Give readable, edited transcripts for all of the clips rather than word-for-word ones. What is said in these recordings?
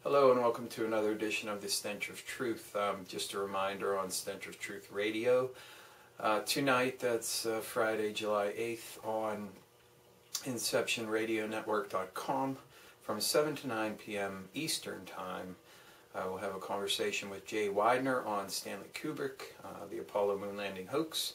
Hello and welcome to another edition of the Stench of Truth. Just a reminder on Stench of Truth Radio. Tonight, that's Friday, July 8th on InceptionRadioNetwork.com from 7 to 9 p.m. Eastern Time. We'll have a conversation with Jay Widener on Stanley Kubrick, the Apollo moon landing hoax,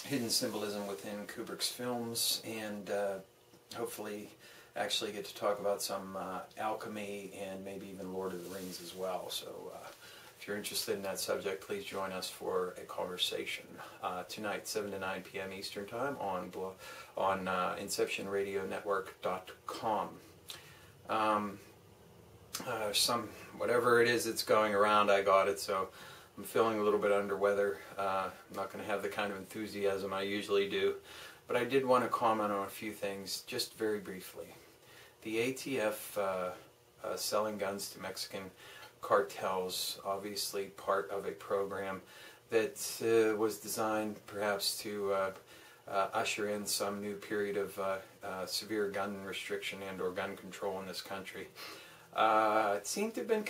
hidden symbolism within Kubrick's films, and hopefully actually get to talk about some alchemy and maybe even Lord of the Rings as well. So if you're interested in that subject, please join us for a conversation tonight, 7 to 9 p.m. Eastern Time on InceptionRadioNetwork.com. Whatever it is that's going around, I got it, so I'm feeling a little bit under weather. I'm not going to have the kind of enthusiasm I usually do, but I did want to comment on a few things just very briefly. The ATF selling guns to Mexican cartels, obviously part of a program that was designed perhaps to usher in some new period of severe gun restriction and or gun control in this country. It seemed to have been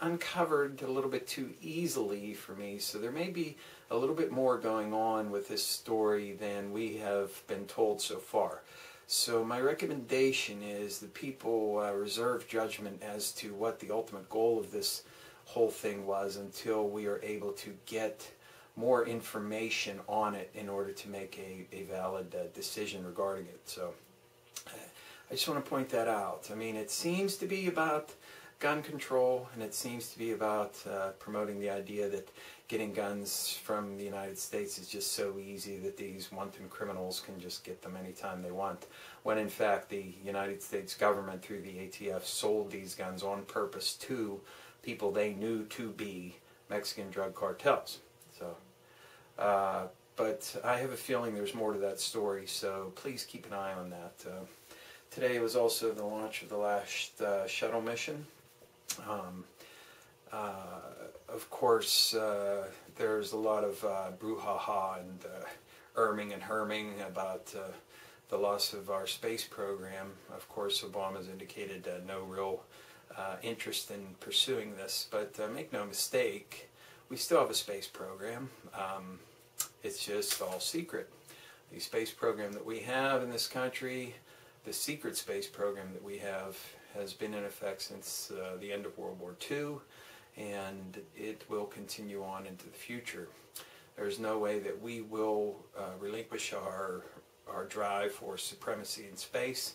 uncovered a little bit too easily for me, so there may be a little bit more going on with this story than we have been told so far. So my recommendation is that people reserve judgment as to what the ultimate goal of this whole thing was until we are able to get more information on it in order to make a valid decision regarding it. So I just want to point that out. I mean, it seems to be about gun control, and it seems to be about promoting the idea that getting guns from the United States is just so easy that these wanton criminals can just get them anytime they want, when in fact the United States government through the ATF sold these guns on purpose to people they knew to be Mexican drug cartels. So, but I have a feeling there's more to that story, so please keep an eye on that. Today was also the launch of the last shuttle mission. Of course, there's a lot of brouhaha and erming and herming about the loss of our space program. Of course, Obama's indicated no real interest in pursuing this, but make no mistake, we still have a space program. It's just all secret. The space program that we have in this country, the secret space program that we have, has been in effect since the end of World War II, and it will continue on into the future. There's no way that we will relinquish our drive for supremacy in space.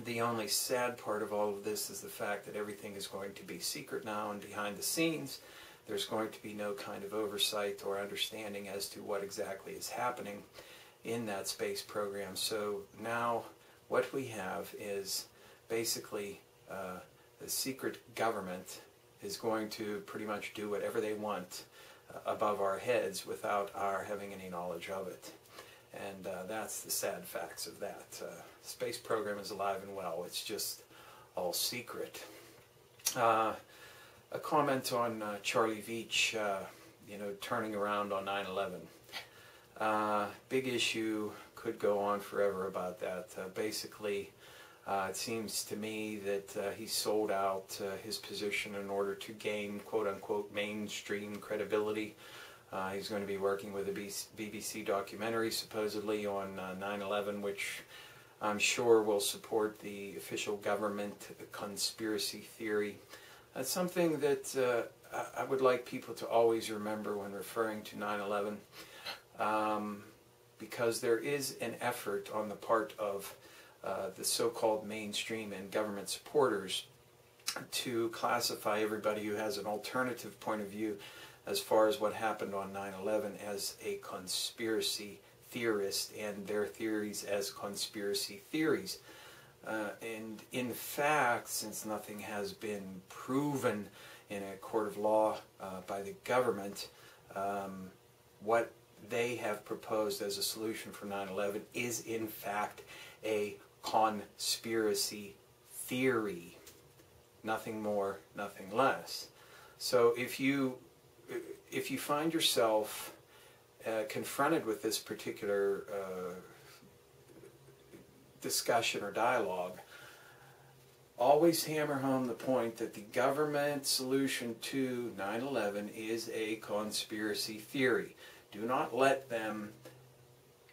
The only sad part of all of this is the fact that everything is going to be secret now, and behind the scenes there's going to be no kind of oversight or understanding as to what exactly is happening in that space program. So now what we have is basically the secret government is going to pretty much do whatever they want above our heads without our having any knowledge of it. And that's the sad facts of that. Space program is alive and well. It's just all secret. A comment on Charlie Veitch, turning around on 9/11. Big issue, could go on forever about that. Basically, it seems to me that he sold out his position in order to gain quote-unquote mainstream credibility. He's going to be working with a BBC documentary supposedly on 9/11, which I'm sure will support the official government conspiracy theory. That's something that I would like people to always remember when referring to 9/11. Because there is an effort on the part of the so-called mainstream and government supporters to classify everybody who has an alternative point of view as far as what happened on 9/11 as a conspiracy theorist, and their theories as conspiracy theories. And in fact, since nothing has been proven in a court of law by the government, what they have proposed as a solution for 9/11 is in fact a conspiracy theory. Nothing more, nothing less. So if you find yourself confronted with this particular discussion or dialogue, always hammer home the point that the government solution to 9/11 is a conspiracy theory. Do not let them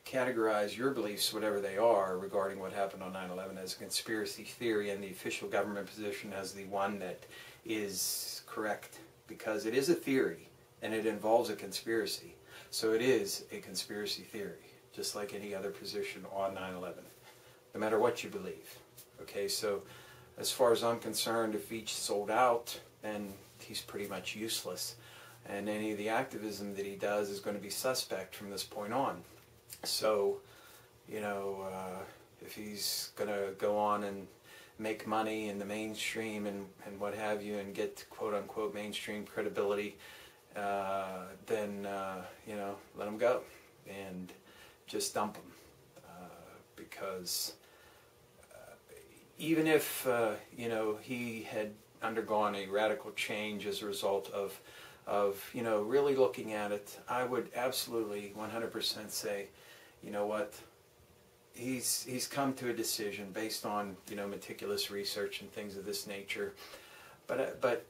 categorize your beliefs, whatever they are, regarding what happened on 9/11 as a conspiracy theory and the official government position as the one that is correct, because it is a theory and it involves a conspiracy. So it is a conspiracy theory, just like any other position on 9/11, no matter what you believe. Okay, so as far as I'm concerned, if Veitch sold out, then he's pretty much useless. And any of the activism that he does is going to be suspect from this point on. So, you know, if he's going to go on and make money in the mainstream and what have you and get quote-unquote mainstream credibility, then, you know, let him go and just dump him. Because even if, you know, he had undergone a radical change as a result of you know, really looking at it, I would absolutely 100% say, you know what, he's come to a decision based on, you know, meticulous research and things of this nature. But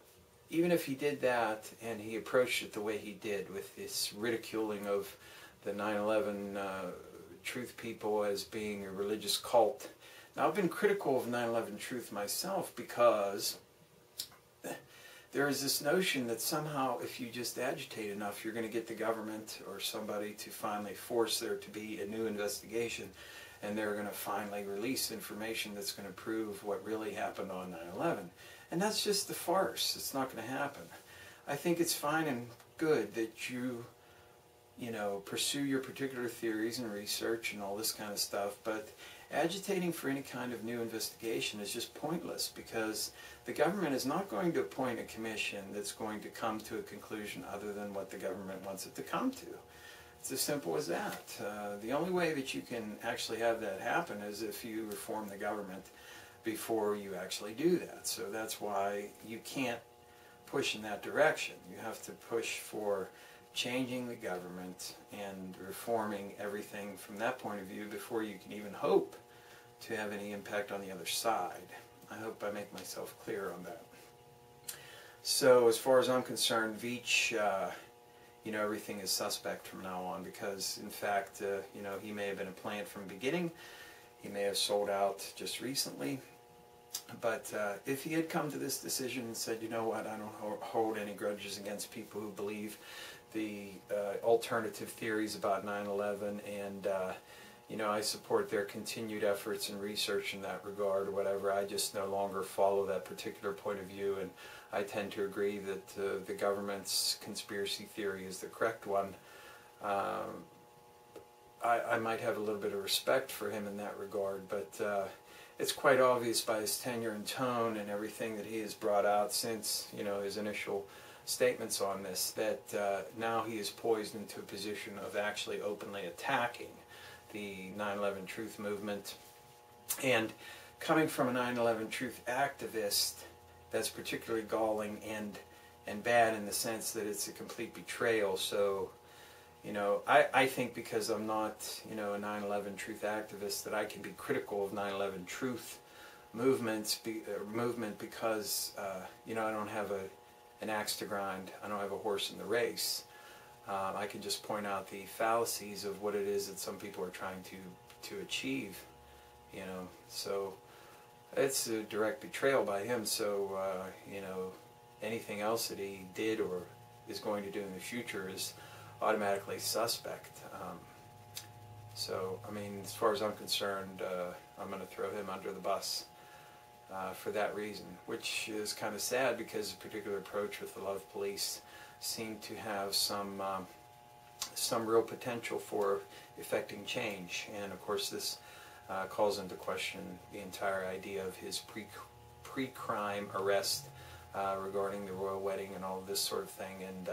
even if he did that and he approached it the way he did, with this ridiculing of the 9/11 Truth people as being a religious cult. Now, I've been critical of 9/11 Truth myself, because there is this notion that somehow if you just agitate enough, you're going to get the government or somebody to finally force there to be a new investigation, and they're going to finally release information that's going to prove what really happened on 9/11. And that's just a farce. It's not going to happen. I think it's fine and good that you know, pursue your particular theories and research and all this kind of stuff, but agitating for any kind of new investigation is just pointless, because the government is not going to appoint a commission that's going to come to a conclusion other than what the government wants it to come to. It's as simple as that. The only way that you can actually have that happen is if you reform the government before you actually do that. So that's why you can't push in that direction. You have to push for changing the government and reforming everything from that point of view before you can even hope to have any impact on the other side. I hope I make myself clear on that. So as far as I'm concerned, Veitch, you know, everything is suspect from now on, because in fact, you know, he may have been a plant from the beginning. He may have sold out just recently. But if he had come to this decision and said, you know what, I don't hold any grudges against people who believe the alternative theories about 9/11, and you know, I support their continued efforts and research in that regard or whatever. I just no longer follow that particular point of view, and I tend to agree that the government's conspiracy theory is the correct one. I might have a little bit of respect for him in that regard, but it's quite obvious by his tenure and tone and everything that he has brought out since, you know, his initial statements on this, that now he is poised into a position of actually openly attacking the 9/11 Truth movement. And coming from a 9/11 Truth activist, that's particularly galling and bad in the sense that it's a complete betrayal. So, you know, I think because I'm not, you know, a 9/11 Truth activist, that I can be critical of 9/11 Truth movement because, you know, I don't have an axe to grind. I don't have a horse in the race. I can just point out the fallacies of what it is that some people are trying to achieve, you know. So it's a direct betrayal by him. So, you know, anything else that he did or is going to do in the future is automatically suspect. So, I mean, as far as I'm concerned, I'm going to throw him under the bus for that reason, which is kind of sad, because a particular approach with the Love Police seemed to have some real potential for effecting change. And of course this calls into question the entire idea of his pre-crime arrest regarding the royal wedding and all of this sort of thing, and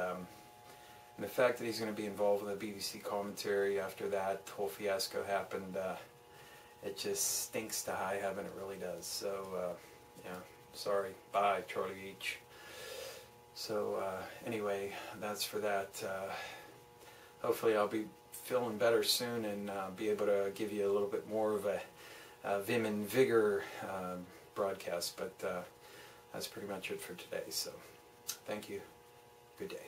the fact that he's going to be involved with a BBC commentary after that whole fiasco happened, it just stinks to high heaven. It really does. So yeah, sorry, bye Charlie Veitch. So anyway, that's for that. Hopefully I'll be feeling better soon and be able to give you a little bit more of a vim and vigor broadcast, but that's pretty much it for today. So thank you. Good day.